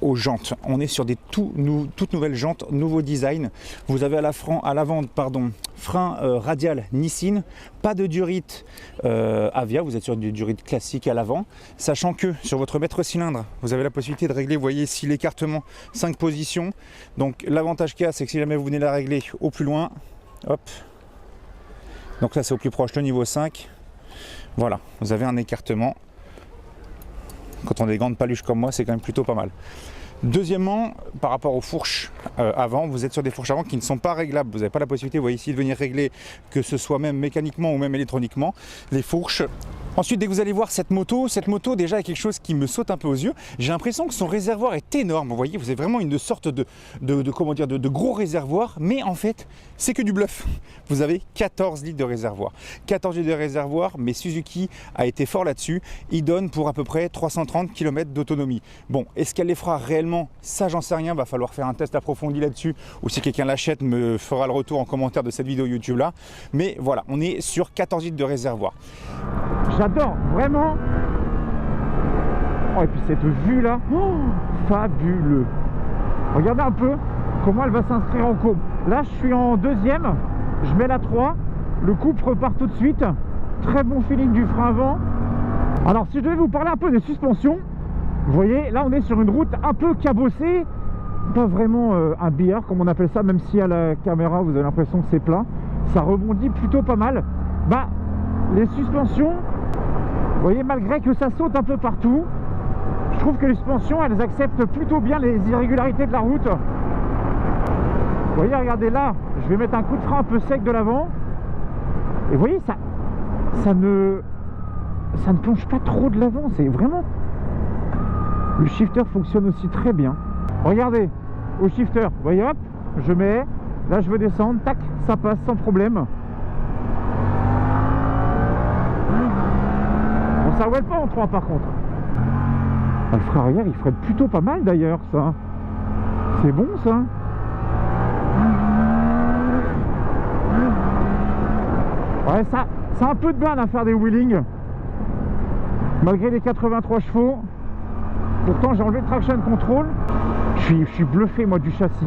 aux jantes. On est sur des toutes nouvelles jantes, nouveau design. Vous avez à l'avant, frein radial Nissin, pas de durite Avia, vous êtes sur du durite classique à l'avant, sachant que sur votre mètre cylindre, vous avez la possibilité de régler, vous voyez ici l'écartement, 5 positions. Donc l'avantage qu'il y a, c'est que si jamais vous venez la régler au plus loin, hop, donc là c'est au plus proche, le niveau 5, voilà, vous avez un écartement. Quand on a des grandes paluches comme moi, c'est quand même plutôt pas mal. Deuxièmement, par rapport aux fourches avant, vous êtes sur des fourches avant qui ne sont pas réglables. Vous n'avez pas la possibilité, vous voyez ici, de venir régler, que ce soit même mécaniquement ou même électroniquement, les fourches. Ensuite, dès que vous allez voir cette moto déjà est quelque chose qui me saute un peu aux yeux. J'ai l'impression que son réservoir est énorme. Vous voyez, vous avez vraiment une sorte de gros réservoir, mais en fait, c'est que du bluff. Vous avez 14 litres de réservoir. 14 litres de réservoir, mais Suzuki a été fort là-dessus. Il donne pour à peu près 330 km d'autonomie. Bon, est-ce qu'elle les fera réellement? Ça, j'en sais rien. Va falloir faire un test approfondi là-dessus. Ou si quelqu'un l'achète, me fera le retour en commentaire de cette vidéo YouTube là. Mais voilà, on est sur 14 litres de réservoir. J'adore, vraiment. Oh, et puis cette vue là, oh, fabuleux. Regardez un peu comment elle va s'inscrire en courbe. Là, je suis en deuxième, je mets la 3, le couple repart tout de suite. Très bon feeling du frein avant. Alors, si je devais vous parler un peu des suspensions, vous voyez, là, on est sur une route un peu cabossée. Pas vraiment un billard, comme on appelle ça, même si à la caméra, vous avez l'impression que c'est plat. Ça rebondit plutôt pas mal. Bah, les suspensions, vous voyez, malgré que ça saute un peu partout, je trouve que les suspensions, elles acceptent plutôt bien les irrégularités de la route. Vous voyez, regardez là, je vais mettre un coup de frein un peu sec de l'avant. Et vous voyez, ça ne plonge pas trop de l'avant, c'est vraiment... Le shifter fonctionne aussi très bien. Regardez, au shifter, vous voyez, hop, je mets, là je veux descendre, tac, ça passe sans problème. Bon, ça roule pas en 3 par contre. Le frein arrière, il freine plutôt pas mal d'ailleurs, ça. C'est bon ça. Ouais, ça a un peu de mal à faire des wheelings. Malgré les 83 chevaux. Pourtant, j'ai enlevé le traction control. Je suis bluffé, moi, du châssis.